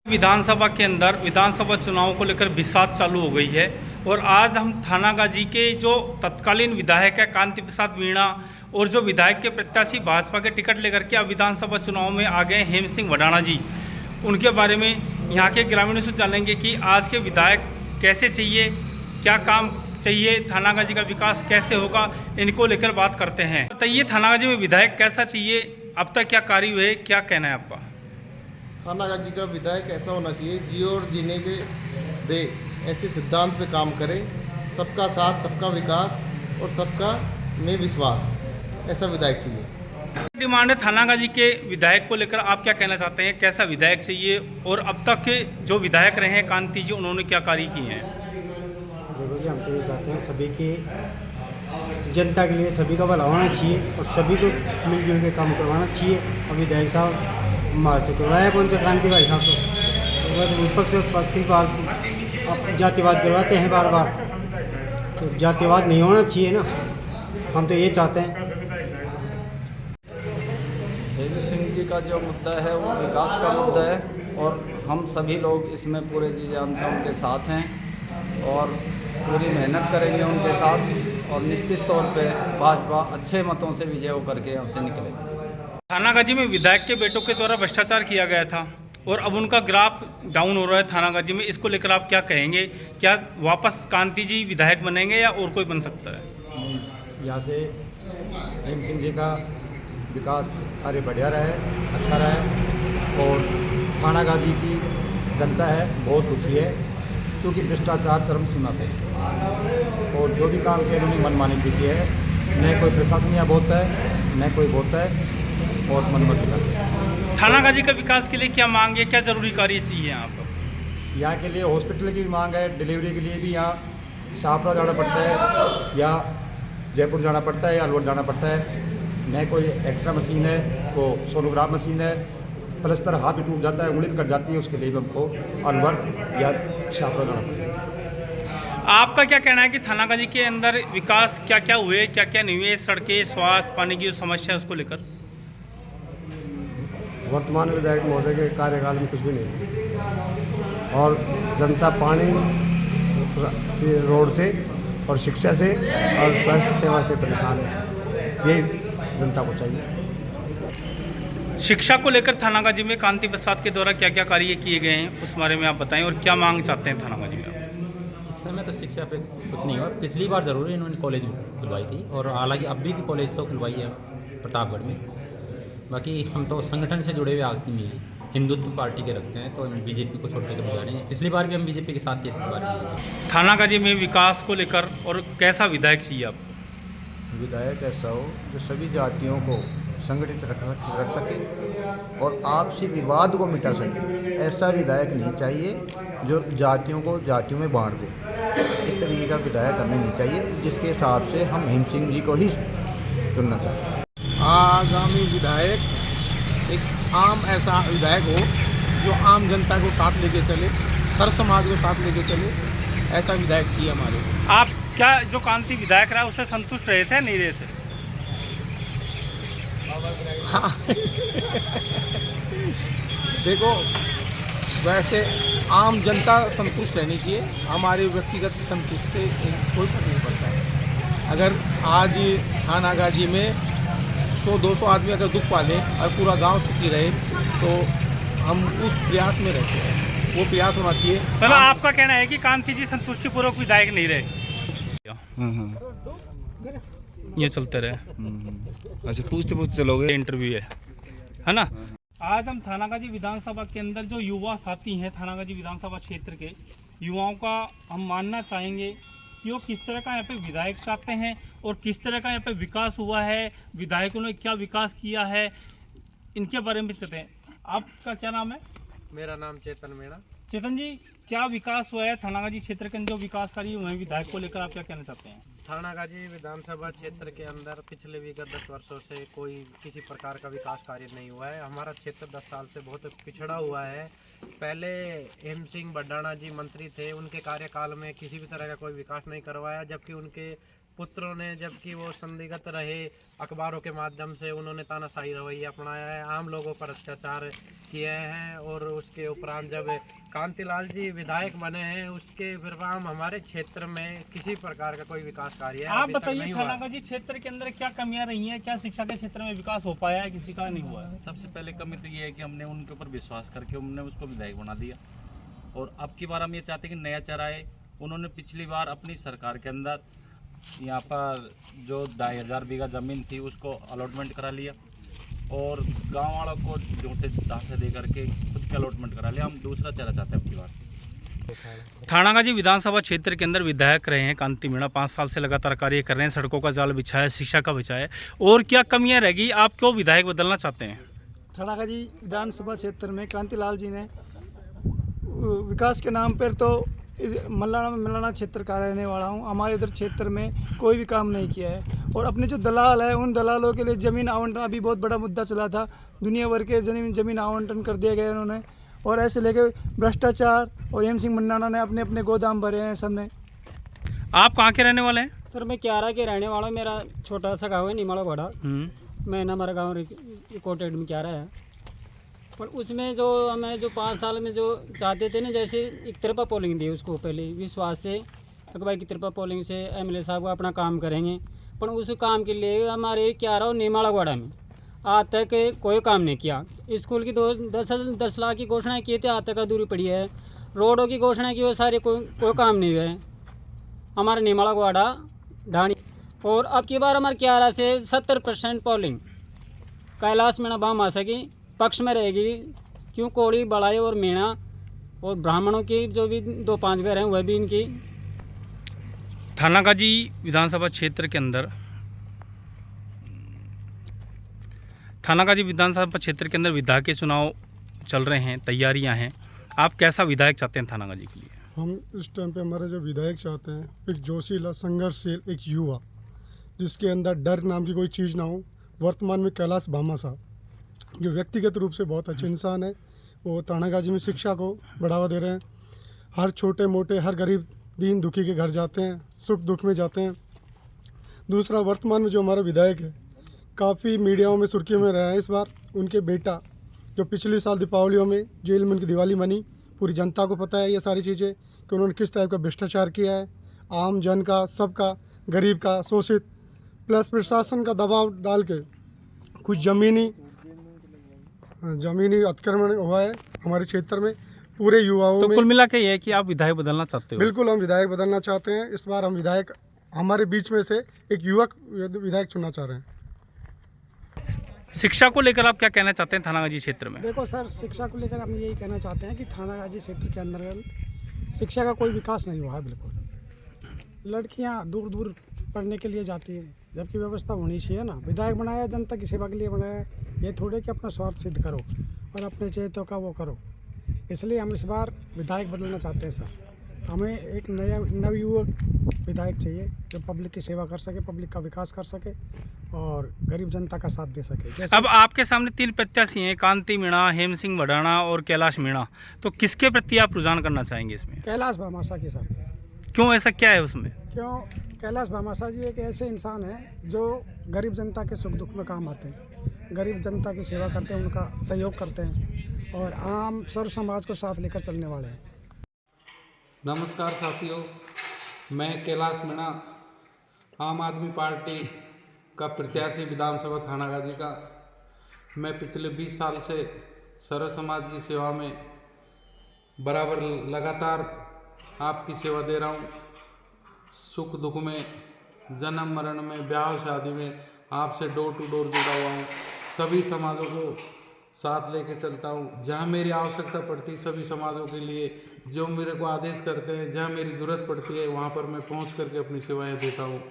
विधानसभा के अंदर विधानसभा चुनाव को लेकर बिसात चालू हो गई है और आज हम थानागाजी के जो तत्कालीन विधायक है कांति प्रसाद मीणा और जो विधायक के प्रत्याशी भाजपा के टिकट लेकर के अब विधानसभा चुनाव में आ गए हेम सिंह वडाणा जी, उनके बारे में यहाँ के ग्रामीणों से जानेंगे कि आज के विधायक कैसे चाहिए, क्या काम चाहिए, थानागाजी का विकास कैसे होगा, इनको लेकर बात करते हैं। बताइए थानागाजी में विधायक कैसा चाहिए, अब तक क्या कार्य हुए, क्या कहना है आपका? थानागाजी का विधायक ऐसा होना चाहिए जियो और जीने के दे, ऐसे सिद्धांत पे काम करे, सबका साथ सबका विकास और सबका में विश्वास, ऐसा विधायक चाहिए। डिमांड है थानागाजी के विधायक को लेकर, आप क्या कहना चाहते हैं, कैसा विधायक चाहिए और अब तक के जो विधायक रहे हैं कांति जी, उन्होंने क्या कार्य किए हैं? देखो जी, हम तो ये चाहते हैं सभी के जनता के लिए सभी का भला होना चाहिए और सभी को मिलजुल के काम करवाना चाहिए। और विधायक साहब मार तो करवाया कौन सा क्रांति भाई साहब तो विपक्ष और पक्षी जातिवाद करवाते हैं बार बार, तो जातिवाद नहीं होना चाहिए ना, हम तो ये चाहते हैं। हेम सिंह जी का जो मुद्दा है वो विकास का मुद्दा है और हम सभी लोग इसमें पूरे जी जान से उनके साथ हैं और पूरी मेहनत करेंगे उनके साथ और निश्चित तौर पे भाजपा अच्छे मतों से विजय होकर के यहाँ से निकलेगी। थानागाजी में विधायक के बेटों के द्वारा भ्रष्टाचार किया गया था और अब उनका ग्राफ डाउन हो रहा है थानागाजी में, इसको लेकर आप क्या कहेंगे? क्या वापस कांति जी विधायक बनेंगे या और कोई बन सकता है? यहाँ से हेम सिंह जी का विकास कार्य बढ़िया रहे, अच्छा रहे और थानागाजी की जनता है बहुत दुखी है क्योंकि भ्रष्टाचार चरम सीमा पे और जो भी काम किया उन्होंने मनमानी से किया है, न कोई प्रशासन यहाँ बोलता है न कोई बोलता है और मनमानी करता है। थानागाजी का विकास के लिए क्या मांग है, क्या जरूरी कार्य चाहिए यहाँ पर? यहाँ के लिए हॉस्पिटल की भी मांग है, डिलीवरी के लिए भी यहाँ शाहपुरा जाना पड़ता है या जयपुर जाना पड़ता है या अलवर जाना पड़ता है, न कोई एक्स्ट्रा मशीन है, वो सोनोग्राफ मशीन है, प्लस्तर हाथ भी टूट जाता है, उंगली भी कट जाती है, उसके लिए भी हमको अलवर या शाहपुरा जाना पड़ता है। आपका क्या कहना है कि थानागाजी के अंदर विकास क्या क्या हुए, क्या क्या नहीं हुए, सड़कें, स्वास्थ्य, पानी की जो समस्या है उसको लेकर? वर्तमान विधायक महोदय के कार्यकाल में कुछ भी नहीं और जनता पानी, रोड से और शिक्षा से और स्वास्थ्य सेवा से परेशान है, यही जनता को चाहिए। शिक्षा को लेकर थानागाजी में कांति प्रसाद के द्वारा क्या क्या कार्य किए गए हैं उस बारे में आप बताएं और क्या मांग चाहते हैं थानागाजी में आप? इस समय तो शिक्षा पे कुछ नहीं हुआ, पिछली बार ज़रूर इन्होंने कॉलेज खुलवाई थी और हालांकि अभी भी कॉलेज तो खुलवाई है प्रतापगढ़ में। बाकी हम तो संगठन से जुड़े हुए आदमी हैं, हिंदुत्व पार्टी के रखते हैं, तो हम बीजेपी को छोड़ के कभी जा रहे हैं। पिछली बार भी हम बीजेपी के साथ थे। थानागाजी में विकास को लेकर और कैसा विधायक चाहिए आपको? विधायक ऐसा हो जो सभी जातियों को संगठित रख सके और आपसी विवाद को मिटा सके, ऐसा विधायक नहीं चाहिए जो जातियों को जातियों में बांट दे। इस तरीके का विधायक हमें नहीं चाहिए, जिसके हिसाब से हम हेम सिंह जी को ही चुनना चाहते हैं। आगामी विधायक एक आम ऐसा विधायक हो जो आम जनता को साथ लेके चले, सर समाज को साथ लेके चले, ऐसा विधायक चाहिए हमारे को। आप क्या जो कांति विधायक रहा उससे संतुष्ट रहे थे, नहीं रहे थे? हाँ देखो, वैसे आम जनता संतुष्ट रहनी चाहिए, हमारे व्यक्तिगत संतुष्ट से कोई फर्क नहीं पड़ता है। अगर आज थानागाजी में 100-200 आदमी अगर दुख पाले और पूरा गांव सुखी रहे तो हम उस प्रयास में रहते हैं, वो प्रयास होना चाहिए। मतलब आपका कहना है कि कांति जी संतुष्टिपूर्वक विधायक नहीं रहे? ये चलते रहे। अच्छा, पूछते चलोगे, इंटरव्यू है ना? आज हम थानागाजी विधानसभा के अंदर जो युवा साथी हैं थानागाजी विधानसभा क्षेत्र के युवाओं का हम मानना चाहेंगे कि वो किस तरह का यहाँ पे विधायक चाहते हैं और किस तरह का यहाँ पे विकास हुआ है, विधायकों ने क्या विकास किया है, इनके बारे में चाहते हैं। आपका क्या नाम है? मेरा नाम चेतन मीणा। चेतन जी, क्या विकास हुआ है थानागाजी क्षेत्र के अंदर, जो विकास कार्य हुए हैं विधायक को लेकर आप क्या कहना चाहते हैं? थानागाजी विधानसभा क्षेत्र के अंदर पिछले विगत 10 वर्षों से कोई किसी प्रकार का विकास कार्य नहीं हुआ है। हमारा क्षेत्र 10 साल से बहुत पिछड़ा हुआ है। पहले हेम सिंह वडाणा जी मंत्री थे, उनके कार्यकाल में किसी भी तरह का कोई विकास नहीं करवाया, जबकि उनके पुत्रों ने, जबकि वो संदिग्ध रहे, अखबारों के माध्यम से उन्होंने तानाशाही रवैया अपनाया है, आम लोगों पर अत्याचार किए हैं। और उसके उपरांत जब कांतिलाल जी विधायक बने हैं, उसके विराम हमारे क्षेत्र में किसी प्रकार का कोई विकास कार्य आप अभी तक बताइए नहीं हुआ। थानागाजी क्षेत्र के अंदर क्या कमियां रही हैं, क्या शिक्षा के क्षेत्र में विकास हो पाया है, किसी का नहीं हुआ है? सबसे पहले कमी तो ये है कि हमने उनके ऊपर विश्वास करके हमने उसको विधायक बना दिया, और अब की बार हम ये चाहते हैं कि नया चेहरा आए। उन्होंने पिछली बार अपनी सरकार के अंदर यहाँ पर जो 2,500 बीघा ज़मीन थी उसको अलॉटमेंट करा लिया, और गांव वालों को झूठे दासे दे करके खुद के अलॉटमेंट करा लिया। हम दूसरा चेहरा चाहते हैं अब की बार। थानागाजी विधानसभा क्षेत्र के अंदर विधायक रहे हैं कांति मीणा, 5 साल से लगातार कार्य कर रहे हैं, सड़कों का जाल बिछाया, शिक्षा का बिछाया, और क्या कमियां रहेगी? आप क्यों विधायक बदलना चाहते हैं? थानागाजी विधानसभा क्षेत्र में कांतिलाल जी ने विकास के नाम पर, तो मल्लाना क्षेत्र का रहने वाला हूँ, हमारे इधर क्षेत्र में कोई भी काम नहीं किया है। और अपने जो दलाल है, उन दलालों के लिए ज़मीन आवंटन अभी बहुत बड़ा मुद्दा चला था, दुनिया भर के ज़मीन आवंटन कर दिया गया उन्होंने, और ऐसे लेके भ्रष्टाचार, और हेम सिंह मन्नाना ने अपने अपने गोदाम भरे हैं सबने। आप कहाँ के रहने वाले हैं? सर मैं क्यारा के रहने वाला हूँ, मेरा छोटा सा गाँव है निमाड़ा घोड़ा। मैं ना, हमारा गाँव कोटेड में क्यारा है, पर उसमें जो हमें जो 5 साल में जो चाहते थे ना, जैसे एक तरफा पोलिंग दी उसको, पहले विश्वास से अकबाई की तरफा पोलिंग से एमएलए साहब का अपना काम करेंगे, पर उस काम के लिए हमारे क्यारा और निमाड़ागौड़ा में आज तक कोई काम नहीं किया। स्कूल की 10 लाख की घोषणा की थी, आज तक अधूरी पड़ी है। रोडों की घोषणा की, वो सारे कोई काम नहीं हुए हमारे निमाड़ागौड़ा ढाणी। और अब की बार हमारे क्यारा से 70% पोलिंग कैलाश मीणा भामाशा की पक्ष में रहेगी, क्यों कोड़ी बड़ाई और मीणा और ब्राह्मणों की जो भी 2-5 घर हैं वह भी इनकी। थानागाजी विधानसभा क्षेत्र के अंदर विधायक के चुनाव चल रहे हैं, तैयारियां हैं, आप कैसा विधायक चाहते हैं थानागाजी के लिए? हम इस टाइम पे हमारे जो विधायक चाहते हैं, एक जोशीला, संघर्षशील, एक युवा जिसके अंदर डर नाम की कोई चीज़ ना हो। वर्तमान में कैलाश भामाशा जो व्यक्तिगत रूप से बहुत अच्छे इंसान है, वो थानागाजी में शिक्षा को बढ़ावा दे रहे हैं। हर छोटे मोटे, हर गरीब दीन दुखी के घर जाते हैं, सुख दुख में जाते हैं। दूसरा, वर्तमान में जो हमारा विधायक है, काफ़ी मीडियाओं में सुर्खियों में रहा है इस बार। उनके बेटा जो पिछले साल दीपावलियों में जेल में उनकी दिवाली मनी, पूरी जनता को पता है ये सारी चीज़ें कि उन्होंने किस टाइप का भ्रष्टाचार किया है, आम जन का, सबका, गरीब का, शोषित, प्लस प्रशासन का दबाव डाल के कुछ ज़मीनी अतिक्रमण हुआ है हमारे क्षेत्र में पूरे युवाओं में। कुल मिला के ये है कि आप विधायक बदलना चाहते हो? बिल्कुल, हम विधायक बदलना चाहते हैं। इस बार हम विधायक, हमारे बीच में से एक युवक विधायक चुनना चाह रहे हैं। शिक्षा को लेकर आप क्या कहना चाहते हैं थानागाजी क्षेत्र में? देखो सर, शिक्षा को लेकर हम यही कहना चाहते हैं कि थानागाजी क्षेत्र के अंदर शिक्षा का कोई विकास नहीं हुआ है बिल्कुल। लड़कियां दूर दूर पढ़ने के लिए जाती हैं, जबकि व्यवस्था होनी चाहिए ना। विधायक बनाया जनता की सेवा के लिए बनाया, ये थोड़े कि अपना स्वार्थ सिद्ध करो और अपने चेतों का वो करो। इसलिए हम इस बार विधायक बदलना चाहते हैं सर। हमें एक नवयुवक विधायक चाहिए जो पब्लिक की सेवा कर सके, पब्लिक का विकास कर सके और गरीब जनता का साथ दे सके। अब आपके सामने 3 प्रत्याशी हैं, कांति मीणा, हेम सिंह मडाणा और कैलाश मीणा, तो किसके प्रति आप रुझान करना चाहेंगे इसमें? कैलाश भामाशा के साथ। क्यों, ऐसा क्या है उसमें? क्यों? कैलाश भामाशा जी एक ऐसे इंसान हैं जो गरीब जनता के सुख दुख में काम आते हैं, गरीब जनता की सेवा करते हैं, उनका सहयोग करते हैं और आम सर्व समाज को साथ लेकर चलने वाले हैं। नमस्कार साथियों, मैं कैलाश मीणा, आम आदमी पार्टी का प्रत्याशी विधानसभा थानागाजी का। मैं पिछले 20 साल से सर्व समाज की सेवा में बराबर लगातार आपकी सेवा दे रहा हूँ। सुख दुख में, जन्म मरण में, ब्याह शादी में आपसे डोर टू डोर जुड़ा हुआ हूँ। सभी समाजों को साथ लेके चलता हूँ। जहाँ मेरी आवश्यकता पड़ती, सभी समाजों के लिए जो मेरे को आदेश करते हैं, जहाँ मेरी ज़रूरत पड़ती है वहाँ पर मैं पहुँच करके अपनी सेवाएं देता हूँ।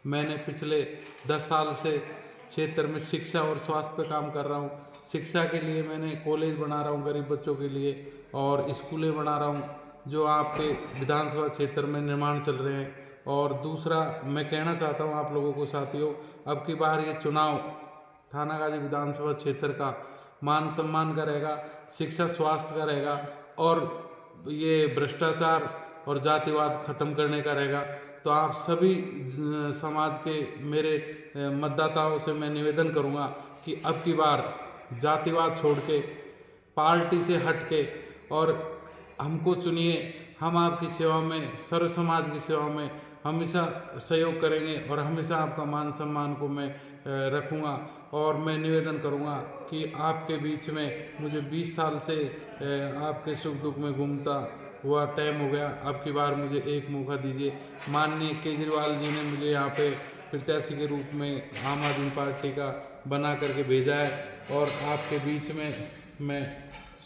मैंने पिछले 10 साल से क्षेत्र में शिक्षा और स्वास्थ्य पे काम कर रहा हूँ। शिक्षा के लिए मैंने कॉलेज बना रहा हूँ गरीब बच्चों के लिए, और स्कूलें बना रहा हूँ जो आपके विधानसभा क्षेत्र में निर्माण चल रहे हैं। और दूसरा, मैं कहना चाहता हूँ आप लोगों को साथियों, अब की बार ये चुनाव थानागाजी विधानसभा क्षेत्र का मान सम्मान का रहेगा, शिक्षा स्वास्थ्य का रहेगा और ये भ्रष्टाचार और जातिवाद खत्म करने का रहेगा। तो आप सभी समाज के मेरे मतदाताओं से मैं निवेदन करूंगा कि अब की बार जातिवाद छोड़ के, पार्टी से हट के और हमको चुनिए। हम आपकी सेवा में, सर्व समाज की सेवा में हमेशा सहयोग करेंगे और हमेशा आपका मान सम्मान को मैं रखूँगा। और मैं निवेदन करूँगा कि आपके बीच में मुझे 20 साल से आपके सुख दुख में घूमता हुआ टाइम हो गया। अब की बार मुझे एक मौका दीजिए। माननीय केजरीवाल जी ने मुझे यहाँ पे प्रत्याशी के रूप में आम आदमी पार्टी का बना करके भेजा है और आपके बीच में मैं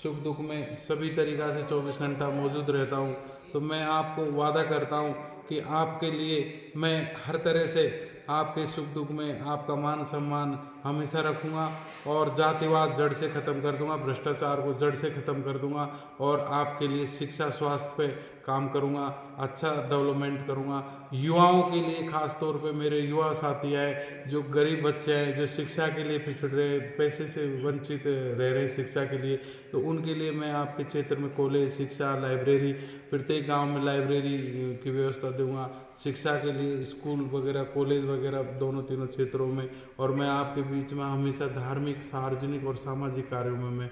सुख दुख में सभी तरीक़ा से 24 घंटा मौजूद रहता हूँ। तो मैं आपको वादा करता हूँ कि आपके लिए मैं हर तरह से आपके सुख दुख में आपका मान सम्मान हमेशा रखूँगा और जातिवाद जड़ से ख़त्म कर दूँगा, भ्रष्टाचार को जड़ से ख़त्म कर दूँगा और आपके लिए शिक्षा स्वास्थ्य पे काम करूँगा, अच्छा डेवलपमेंट करूँगा। युवाओं के लिए ख़ास तौर पे मेरे युवा साथी हैं जो गरीब बच्चे हैं, जो शिक्षा के लिए पिछड़ रहे, पैसे से वंचित रह रहे शिक्षा के लिए, तो उनके लिए मैं आपके क्षेत्र में कॉलेज, शिक्षा, लाइब्रेरी, प्रत्येक गांव में लाइब्रेरी की व्यवस्था दूंगा। शिक्षा के लिए स्कूल वगैरह, कॉलेज वगैरह दोनों तीनों क्षेत्रों में। और मैं आपके बीच में हमेशा धार्मिक, सार्वजनिक और सामाजिक कार्यों में मैं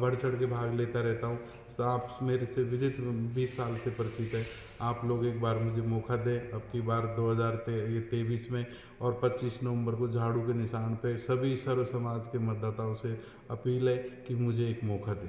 बढ़ चढ़ के भाग लेता रहता हूँ। तो आप मेरे से विजिट 20 साल से परिचित है। आप लोग एक बार मुझे मौका दें। अब की बार 2023 में और 25 नवंबर को झाड़ू के निशान पे सभी सर्व समाज के मतदाताओं से अपील है कि मुझे एक मौका दें।